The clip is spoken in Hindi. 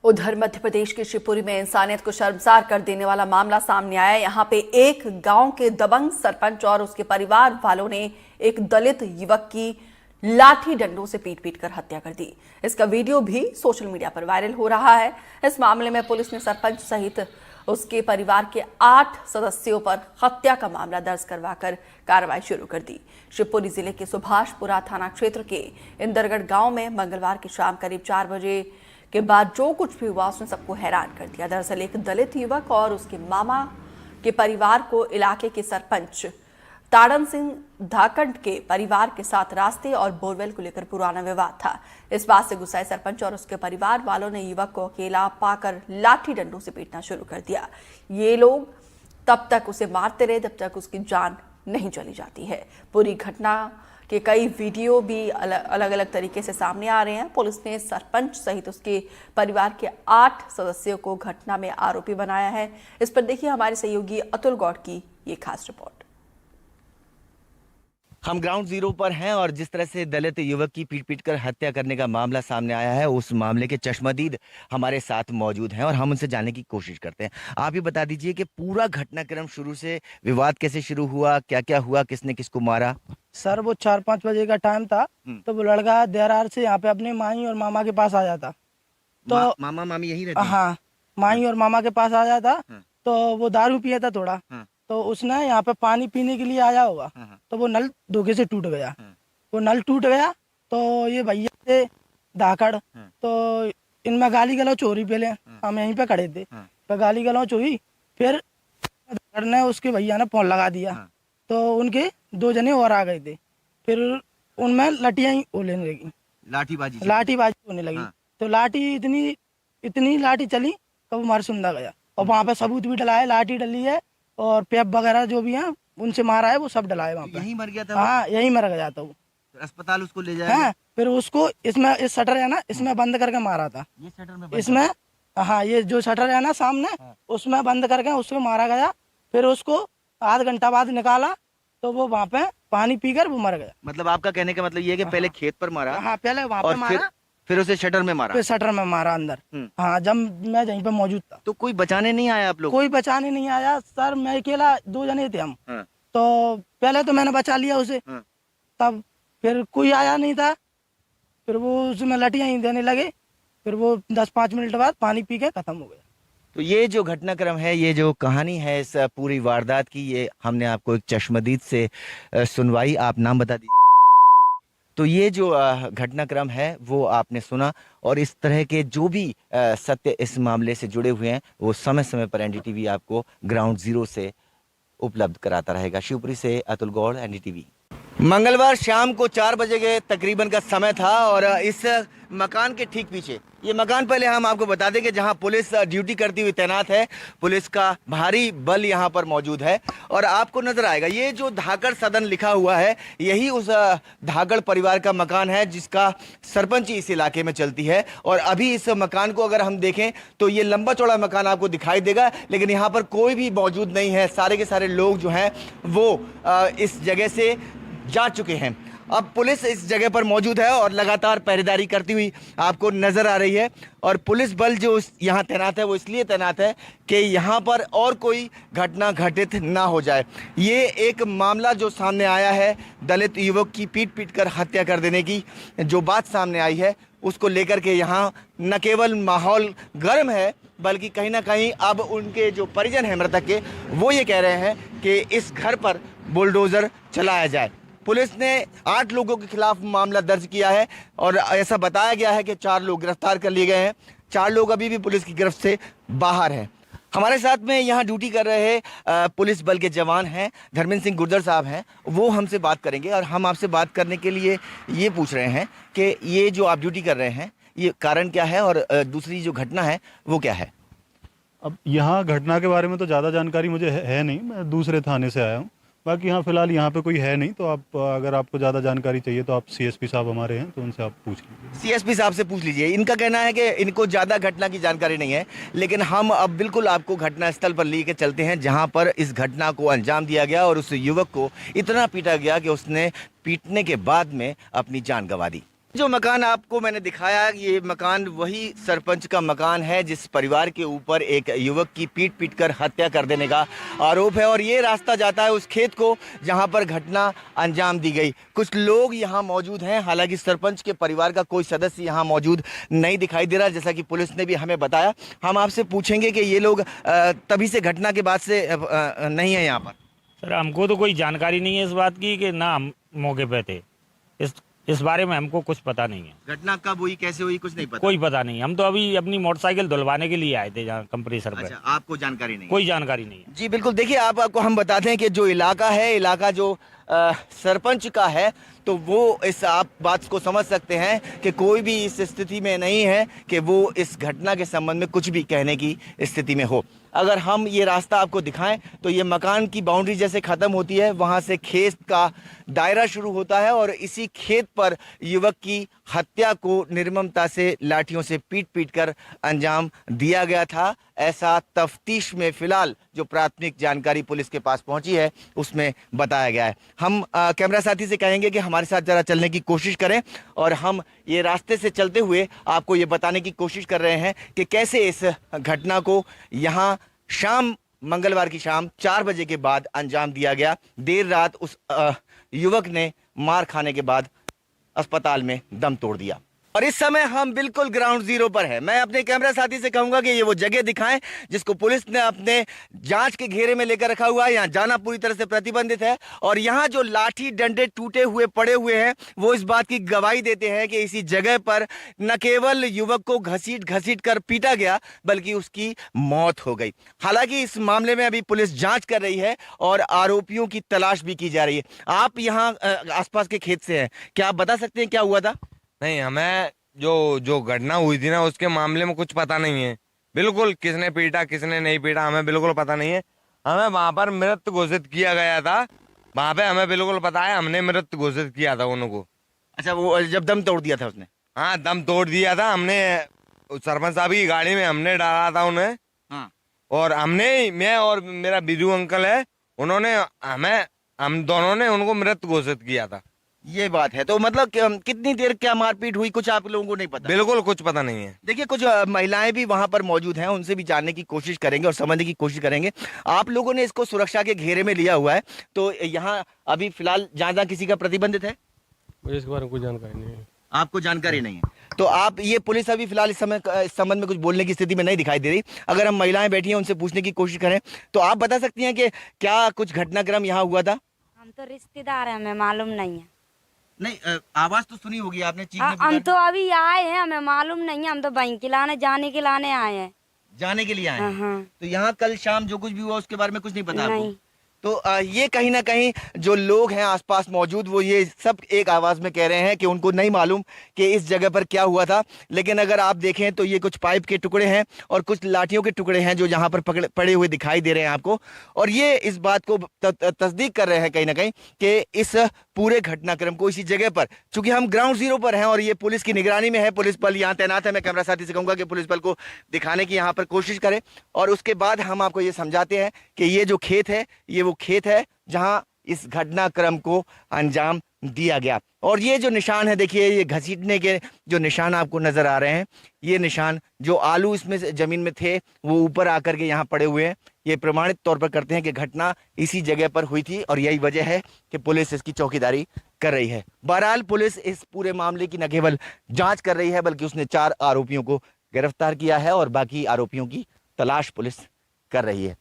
उधर मध्य प्रदेश के शिवपुरी में इंसानियत को शर्मसार कर देने वाला मामला सामने आया। यहाँ पे एक गांव के दबंग सरपंच और उसके परिवार वालों ने एक दलित युवक की लाठी डंडों से पीट कर हत्या कर दी। इसका वीडियो भी सोशल मीडिया पर वायरल हो रहा है। इस मामले में पुलिस ने सरपंच सहित उसके परिवार के 8 सदस्यों पर हत्या का मामला दर्ज करवाकर कार्रवाई शुरू कर दी। शिवपुरी जिले के सुभाषपुरा थाना क्षेत्र के इंदरगढ़ गांव में मंगलवार की शाम करीब 4 बजे के बाद जो कुछ भी हुआ उसने सबको हैरान कर दिया। दरअसल एक दलित युवक और उसके मामा के परिवार को इलाके के सरपंच ताड़न सिंह धाकंड के परिवार के साथ रास्ते और बोरवेल को लेकर पुराना विवाद था। इस बात से गुस्साए सरपंच और उसके परिवार वालों ने युवक को अकेला पाकर लाठी डंडों से पीटना शुरू कर दिया। ये लोग तब तक उसे मारते रहे जब तक उसकी जान नहीं चली जाती है। पूरी घटना के कई वीडियो भी अलग अलग तरीके से सामने आ रहे हैं। पुलिस ने सरपंच सहित उसके परिवार के 8 सदस्यों को घटना में आरोपी बनाया है। इस पर देखिए हमारे सहयोगी अतुल गौड़ की ये खास रिपोर्ट। हम ग्राउंड जीरो पर हैं और जिस तरह से दलित युवक की पीट कर हत्या करने का मामला सामने आया है, उस मामले के चश्मदीद हमारे साथ मौजूद हैं और हम उनसे जानने की कोशिश करते हैं। आप ही बता दीजिए कि पूरा घटनाक्रम शुरू से विवाद कैसे शुरू हुआ, क्या क्या हुआ, किसने किसको मारा? सर वो 4-5 बजे का टाइम था, तो वो लड़का देर से यहाँ पे अपने माई और मामा के पास आ जाता। तो मामा मामी यही रहते हैं? हाँ, माई और मामा के पास आ जाता। तो वो दारू पिया था थोड़ा, तो उसने यहाँ पे पानी पीने के लिए आया होगा, तो वो नल धोखे से टूट गया। वो नल टूट गया तो ये भैया थे धाकड़, तो इनमें गाली गलौच हो रही। पहले हम यहीं पे खड़े थे, तो गाली गलौच हुई। फिर धाकड़ ने उसके भैया ने फोन लगा दिया, तो उनके 2 जने और आ गए थे। फिर उनमें लठियां होने लगी, लाठीबाजी होने लगी। तो लाठी इतनी लाठी चली तो वो मारसुंदा गया। और वहाँ पे सबूत भी डला है, लाठी डली है और पेप वगैरह जो भी है उनसे मारा है, वो सब डला है वहाँ पे। यहीं मर गया था? हाँ, यहीं मर गया था वो। अस्पताल उसको ले जाया? हाँ, फिर उसको इसमें इस शटर है ना, इसमें बंद करके मारा था। ये शटर में इसमें हाँ, ये जो शटर है ना सामने, उसमें बंद करके उसको मारा गया। फिर उसको आध घंटा बाद निकाला तो वो वहाँ पे पानी पीकर वो मर गया। मतलब आपका कहने का मतलब ये है कि पहले खेत पर मारा? हाँ, पहले वहाँ पे मारा, फिर उसे शटर में मारा? फिर शटर में मारा अंदर। हाँ, जब मैं यहीं पे मौजूद था। तो कोई बचाने नहीं आया आप लोग? कोई बचाने नहीं आया सर, मैं अकेला, 2 जने थे हम। तो पहले तो मैंने बचा लिया उसे, तब फिर कोई आया नहीं था। फिर वो उसमें लठियां ही देने लगे। फिर वो 10-5 मिनट बाद पानी पी के खत्म हो गया। तो ये जो घटनाक्रम है, ये जो कहानी है इस पूरी वारदात की, ये हमने आपको एक चश्मदीद से सुनवाई। आप नाम बता दीजिए। तो ये जो घटनाक्रम है वो आपने सुना, और इस तरह के जो भी सत्य इस मामले से जुड़े हुए हैं वो समय समय पर एनडीटीवी आपको ग्राउंड जीरो से उपलब्ध कराता रहेगा। शिवपुरी से अतुल गौड़, एनडीटीवी। मंगलवार शाम को 4 बजे के तकरीबन का समय था और इस मकान के ठीक पीछे, ये मकान पहले हम आपको बता दें कि जहां पुलिस ड्यूटी करती हुई तैनात है, पुलिस का भारी बल यहां पर मौजूद है। और आपको नजर आएगा ये जो धाकड़ सदन लिखा हुआ है, यही उस धाकड़ परिवार का मकान है जिसका सरपंची इस इलाके में चलती है। और अभी इस मकान को अगर हम देखें तो ये लंबा चौड़ा मकान आपको दिखाई देगा, लेकिन यहाँ पर कोई भी मौजूद नहीं है। सारे के सारे लोग जो हैं वो इस जगह से जा चुके हैं। अब पुलिस इस जगह पर मौजूद है और लगातार पहरेदारी करती हुई आपको नजर आ रही है। और पुलिस बल जो यहाँ तैनात है वो इसलिए तैनात है कि यहाँ पर और कोई घटना घटित ना हो जाए। ये एक मामला जो सामने आया है, दलित युवक की पीट कर हत्या कर देने की जो बात सामने आई है, उसको लेकर के यहाँ न केवल माहौल गर्म है, बल्कि कहीं ना कहीं अब उनके जो परिजन हैं मृतक के, वो ये कह रहे हैं कि इस घर पर बुलडोज़र चलाया जाए। पुलिस ने 8 लोगों के खिलाफ मामला दर्ज किया है और ऐसा बताया गया है कि 4 लोग गिरफ्तार कर लिए गए हैं। 4 लोग अभी भी पुलिस की गिरफ्त से बाहर हैं। हमारे साथ में यहाँ ड्यूटी कर रहे पुलिस बल के जवान हैं, धर्मेंद्र सिंह गुर्जर साहब हैं, वो हमसे बात करेंगे। और हम आपसे बात करने के लिए ये पूछ रहे हैं कि ये जो आप ड्यूटी कर रहे हैं, ये कारण क्या है और दूसरी जो घटना है वो क्या है? अब यहाँ घटना के बारे में तो ज़्यादा जानकारी मुझे है नहीं, मैं दूसरे थाने से आया हूँ। बाकी यहाँ फिलहाल यहाँ पे कोई है नहीं, तो आप अगर आपको ज़्यादा जानकारी चाहिए तो आप सीएसपी साहब हमारे हैं, तो उनसे आप पूछ लीजिए। सीएसपी साहब से पूछ लीजिए। इनका कहना है कि इनको ज़्यादा घटना की जानकारी नहीं है, लेकिन हम अब बिल्कुल आपको घटना स्थल पर लेके चलते हैं जहाँ पर इस घटना को अंजाम दिया गया और उस युवक को इतना पीटा गया कि उसने पीटने के बाद में अपनी जान गंवा दी। जो मकान आपको मैंने दिखाया, ये मकान वही सरपंच का मकान है जिस परिवार के ऊपर एक युवक की पीट पीट कर हत्या कर देने का आरोप है। और ये रास्ता जाता है उस खेत को जहां पर घटना अंजाम दी गई। कुछ लोग यहां मौजूद हैं, हालांकि सरपंच के परिवार का कोई सदस्य यहां मौजूद नहीं दिखाई दे रहा, जैसा कि पुलिस ने भी हमें बताया। हम आपसे पूछेंगे कि ये लोग तभी से घटना के बाद से नहीं है यहाँ पर। सर हमको तो कोई जानकारी नहीं है इस बात की कि ना हम मौके पे थे। इस बारे में हमको कुछ पता नहीं है। घटना कब हुई, कैसे हुई, कुछ नहीं पता? कोई पता नहीं। हम तो अभी अपनी मोटरसाइकिल धुलवाने के लिए आए थे जहाँ कंप्रेसर पे। अच्छा, आपको जानकारी नहीं? कोई जानकारी नहीं है। जी बिल्कुल। देखिए आपको हम बताते हैं कि जो इलाका है, इलाका जो सरपंच का है, तो वो इस आप बात को समझ सकते हैं कि कोई भी इस स्थिति में नहीं है कि वो इस घटना के संबंध में कुछ भी कहने की स्थिति में हो। अगर हम ये रास्ता आपको दिखाएं तो ये मकान की बाउंड्री जैसे ख़त्म होती है, वहाँ से खेत का दायरा शुरू होता है और इसी खेत पर युवक की हत्या को निर्ममता से लाठियों से पीट पीट कर अंजाम दिया गया था। ऐसा तफ्तीश में फिलहाल जो प्राथमिक जानकारी पुलिस के पास पहुंची है उसमें बताया गया है। हम कैमरा साथी से कहेंगे कि हमारे साथ जरा चलने की कोशिश करें और हम ये रास्ते से चलते हुए आपको ये बताने की कोशिश कर रहे हैं कि कैसे इस घटना को यहाँ शाम, मंगलवार की शाम 4 बजे के बाद अंजाम दिया गया। देर रात उस युवक ने मार खाने के बाद अस्पताल में दम तोड़ दिया। और इस समय हम बिल्कुल ग्राउंड जीरो पर हैं। मैं अपने कैमरा साथी से कहूंगा कि ये वो जगह दिखाएं जिसको पुलिस ने अपने जांच के घेरे में लेकर रखा हुआ है। यहाँ जाना पूरी तरह से प्रतिबंधित है और यहाँ जो लाठी डंडे टूटे हुए पड़े हुए हैं वो इस बात की गवाही देते हैं कि इसी जगह पर न केवल युवक को घसीट घसीट कर पीटा गया बल्कि उसकी मौत हो गई। हालांकि इस मामले में अभी पुलिस जांच कर रही है और आरोपियों की तलाश भी की जा रही है। आप यहाँ आसपास के खेत से हैं, क्या आप बता सकते हैं क्या हुआ था? नहीं, हमें जो घटना हुई थी ना उसके मामले में कुछ पता नहीं है। बिल्कुल किसने पीटा किसने नहीं पीटा हमें बिल्कुल पता नहीं है। हमें वहां पर मृत घोषित किया गया था, वहां पे हमें बिल्कुल पता है, हमने मृत घोषित किया था उनको। अच्छा, वो जब दम तोड़ दिया था उसने? हाँ, दम तोड़ दिया था हमने। सरपंच साहब की गाड़ी में हमने डाला था उन्हें। हाँ। और मैं और मेरा बिजू अंकल है, उन्होंने हम दोनों ने उनको मृत घोषित किया था। ये बात है। तो मतलब कितनी देर क्या मारपीट हुई कुछ आप लोगों को नहीं पता? बिल्कुल कुछ पता नहीं है। देखिए कुछ महिलाएं भी वहां पर मौजूद हैं, उनसे भी जानने की कोशिश करेंगे और समझने की कोशिश करेंगे। आप लोगों ने इसको सुरक्षा के घेरे में लिया हुआ है, तो यहाँ अभी फिलहाल जहाँ किसी का प्रतिबंधित है? मुझे इसके बारे में कोई जानकारी नहीं है। आपको जानकारी नहीं है? तो आप ये पुलिस अभी फिलहाल इस संबंध में कुछ बोलने की स्थिति में नहीं दिखाई दे रही। अगर हम महिलाएं बैठी हैं उनसे पूछने की कोशिश करें तो आप बता सकती हैं कि क्या कुछ घटनाक्रम यहाँ हुआ था? हम तो रिश्तेदार हैं, हमें मालूम नहीं है। नहीं, आवाज तो सुनी होगी आपने, हम तो अभी आए हैं, हमें मालूम नहीं है। हम तो बैंक के लाने जाने के लाने आए हैं। जाने के लिए आए हैं? हाँ। तो यहाँ कल शाम जो कुछ भी हुआ उसके बारे में कुछ नहीं पता आपको? नहीं। तो ये कहीं ना कहीं जो लोग हैं आसपास मौजूद वो ये सब एक आवाज में कह रहे हैं कि उनको नहीं मालूम कि इस जगह पर क्या हुआ था। लेकिन अगर आप देखें तो ये कुछ पाइप के टुकड़े हैं और कुछ लाठियों के टुकड़े हैं जो यहाँ पर पड़े हुए दिखाई दे रहे हैं आपको। और ये इस बात को तस्दीक कर रहे हैं कहीं ना कहीं कि इस पूरे घटनाक्रम को इसी जगह पर, चूंकि हम ग्राउंड जीरो पर हैं और ये पुलिस की निगरानी में है, पुलिस बल यहाँ तैनात है। मैं कैमरा साथी से कहूंगा कि पुलिस बल को दिखाने की यहाँ पर कोशिश करें और उसके बाद हम आपको ये समझाते हैं कि ये जो खेत है ये वो खेत है जहां इस घटनाक्रम को अंजाम दिया गया। और ये जो निशान है, देखिए ये घसीटने के जो निशान आपको नजर आ रहे हैं, ये निशान जो आलू इसमें जमीन में थे वो ऊपर आकर के यहाँ पड़े हुए हैं। ये प्रमाणित तौर पर करते हैं कि घटना इसी जगह पर हुई थी और यही वजह है कि पुलिस इसकी चौकीदारी कर रही है। बहरहाल पुलिस इस पूरे मामले की न केवल जांच कर रही है बल्कि उसने 4 आरोपियों को गिरफ्तार किया है और बाकी आरोपियों की तलाश पुलिस कर रही है।